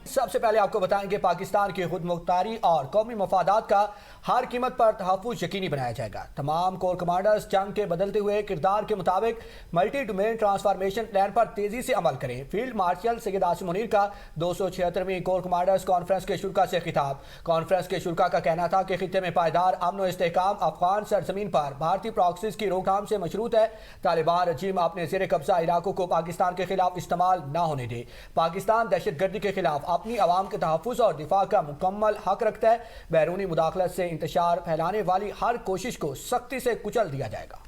سب سے پہلے آپ کو بتائیں کہ پاکستان کی خود مختاری اور قومی مفادات کا ہر قیمت پر تحفظ یقینی بنایا جائے گا۔ تمام کور کمانڈرز جنگ کے بدلتے ہوئے کردار کے مطابق ملٹی ڈومین ٹرانسفارمیشن پلان پر تیزی سے عمل کریں۔ فیلڈ مارشل سید عاصم منیر کا 276ویں کور کمانڈرز کانفرنس کے شرکاء سے خطاب۔ کانفرنس کے شرکاء کا کہنا تھا کہ خطے میں پائیدار امن و استحکام افغان سرزمین پر بھارتی پراکسیز کی روک تھام سے مشروط ہے۔ طالبان رجیم اپنے زیر قبضہ علاقوں کو پاکستان کے خلاف استعمال نہ ہونے دے۔ پاکستان دہشت گردی کے خلاف اپنی عوام کے تحفظ اور دفاع کا مکمل حق رکھتا ہے۔ بیرونی مداخلت سے انتشار پھیلانے والی ہر کوشش کو سختی سے کچل دیا جائے گا۔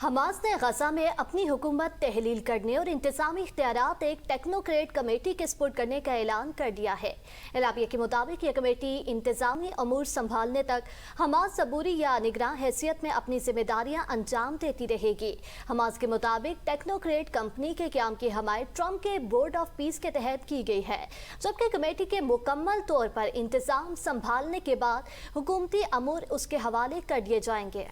حماس نے غزہ میں اپنی حکومت تحلیل کرنے اور انتظامی اختیارات ایک ٹیکنوکریٹ کمیٹی کے سپرد کرنے کا اعلان کر دیا ہے۔ اعلامیہ کے مطابق یہ کمیٹی انتظامی امور سنبھالنے تک حماس عبوری یا نگراں حیثیت میں اپنی ذمہ داریاں انجام دیتی رہے گی۔ حماس کے مطابق ٹیکنوکریٹ کمپنی کے قیام کی حمایت ٹرمپ کے بورڈ آف پیس کے تحت کی گئی ہے، جبکہ کمیٹی کے مکمل طور پر انتظام سنبھالنے کے بعد حکومتی امور اس کے حوالے کر دیے جائیں گے۔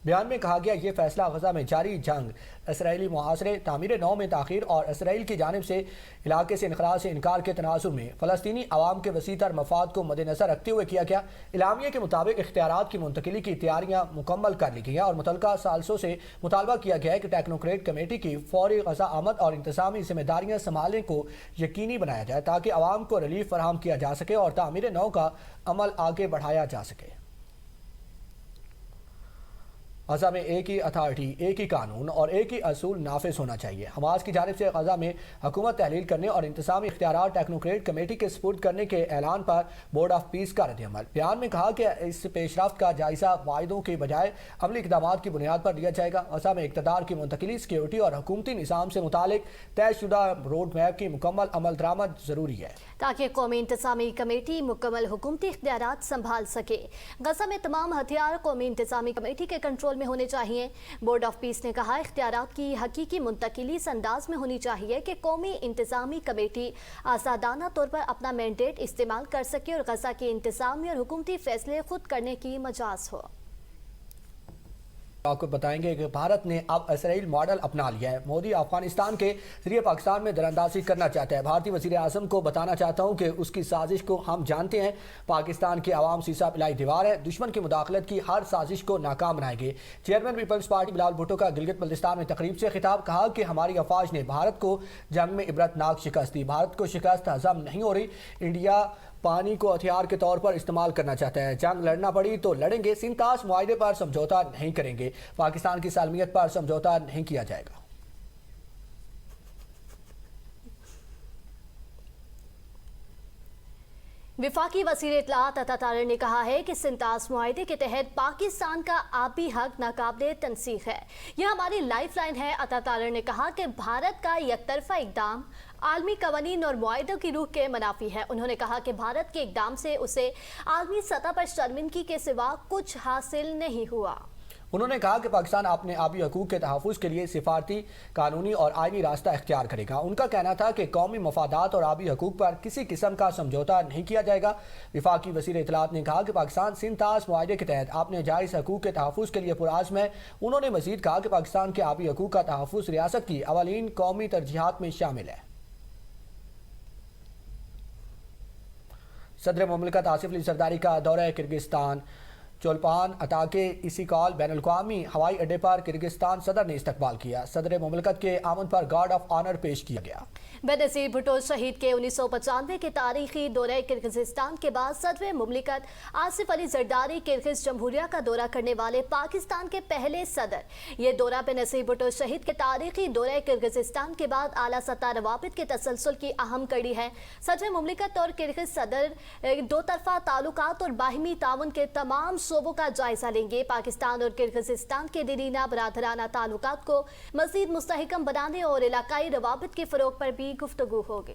بیان میں کہا گیا یہ فیصلہ غزہ میں جاری جنگ، اسرائیلی محاصرے، تعمیر نو میں تاخیر اور اسرائیل کی جانب سے علاقے سے انخلاء سے انکار کے تناظر میں فلسطینی عوام کے وسیع تر مفاد کو مد نظر رکھتے ہوئے کیا گیا۔ اعلامیہ کے مطابق اختیارات کی منتقلی کی تیاریاں مکمل کر لی گئی ہیں اور متعلقہ ثالثوں سے مطالبہ کیا گیا ہے کہ ٹیکنوکریٹ کمیٹی کی فوری غزہ آمد اور انتظامی ذمہ داریاں سنبھالنے کو یقینی بنایا جائے تاکہ عوام کو ریلیف فراہم کیا جا سکے اور تعمیر نو کا عمل آگے بڑھایا جا سکے۔ غزہ میں ایک ہی اتھارٹی، ایک ہی قانون اور ایک ہی اصول نافذ ہونا چاہیے۔ حماس کی جانب سے غزہ میں حکومت تحلیل کرنے اور انتظامی اختیارات ٹیکنوکریٹ کمیٹی کے سپرد کرنے کے اعلان پر بورڈ آف پیس کا رد عمل۔ بیان میں کہا کہ اس پیش رفت کا جائزہ وعدوں کے بجائے عملی اقدامات کی بنیاد پر لیا جائے گا۔ غزہ میں اقتدار کی منتقلی، سیکیورٹی اور حکومتی نظام سے متعلق طے شدہ روڈ میپ کی مکمل عمل درآمد ضروری ہے تاکہ قومی انتظامی کمیٹی مکمل حکومتی اختیارات سنبھال سکے۔ غزہ میں تمام ہتھیار قومی انتظامی کمیٹی کے کنٹرول میں ہونے چاہیے۔ بورڈ آف پیس نے کہا اختیارات کی حقیقی منتقلی اس انداز میں ہونی چاہیے کہ قومی انتظامی کمیٹی آزادانہ طور پر اپنا مینڈیٹ استعمال کر سکے اور غزہ کے انتظامی اور حکومتی فیصلے خود کرنے کی مجاز ہو۔ آپ کو بتائیں گے کہ بھارت نے اب اسرائیل ماڈل اپنا لیا ہے۔ مودی افغانستان کے ذریعے پاکستان میں دراندازی کرنا چاہتا ہے۔ بھارتی وزیر اعظم کو بتانا چاہتا ہوں کہ اس کی سازش کو ہم جانتے ہیں۔ پاکستان کے عوام سیسا پلائی دیوار ہے، دشمن کی مداخلت کی ہر سازش کو ناکام بنائیں گے۔ چیئرمین پیپلز پارٹی بلال بھٹو کا گلگت بلتستان میں تقریب سے خطاب، کہا کہ ہماری افواج نے بھارت کو جنگ میں عبرت ناک شکست دی۔ بھارت کو شکست ہضم نہیں ہو رہی۔ انڈیا پانی کو ہتھیار کے طور پر استعمال کرنا چاہتا ہے۔ جنگ لڑنا پڑی تو لڑیں گے، سنتاس معاہدے پر سمجھوتا نہیں کریں گے۔ پاکستان کی سالمیت پر سمجھوتا نہیں کیا جائے گا۔ وفاقی وزیر اطلاعات عطا طاہر نے کہا ہے کہ سنتاس معاہدے کے تحت پاکستان کا آبی حق ناقابل تنسیخ ہے، یہ ہماری لائف لائن ہے۔ عطا طاہر نے کہا کہ بھارت کا یک طرفہ اقدام عالمی قوانین اور معاہدوں کی روح کے منافی ہے۔ انہوں نے کہا کہ بھارت کے اقدام سے اسے عالمی سطح پر شرمندگی کے سوا کچھ حاصل نہیں ہوا۔ انہوں نے کہا کہ پاکستان اپنے آبی حقوق کے تحفظ کے لیے سفارتی، قانونی اور آئینی راستہ اختیار کرے گا۔ ان کا کہنا تھا کہ قومی مفادات اور آبی حقوق پر کسی قسم کا سمجھوتا نہیں کیا جائے گا۔ وفاقی وزیر اطلاعات نے کہا کہ پاکستان سنتاس معاہدے کے تحت اپنے جائز حقوق کے تحفظ کے لیے پرعزم ہے۔ انہوں نے مزید کہا کہ پاکستان کے آبی حقوق کا تحفظ ریاست کی اولین قومی ترجیحات میں شامل ہے۔ صدر مملکت آصف علی زرداری کا دورہ کرگستان، چولپان اتاکے اسیکال بین الاقوامی ہوائی اڈے پر کرگستان صدر نے استقبال کیا۔ صدر مملکت کے آمد پر گارڈ آف آنر پیش کیا گیا۔ بینظیر بھٹو شہید کے 1995 کے تاریخی دورہ کرغزستان کے بعد صدر مملکت آصف علی زرداری کرغز جمہوریہ کا دورہ کرنے والے پاکستان کے پہلے صدر۔ یہ دورہ بینظیر بھٹو شہید کے تاریخی دورہ کرغزستان کے بعد اعلیٰ سطح روابط کے تسلسل کی اہم کڑی ہے۔ صدر مملکت اور کرغز صدر دو طرفہ تعلقات اور باہمی تعاون کے تمام شعبوں کا جائزہ لیں گے۔ پاکستان اور کرغزستان کے دیرینہ برادرانہ تعلقات کو مزید مستحکم بنانے اور علاقائی روابط کے فروغ پر بھی گفتگو ہوگی۔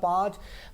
5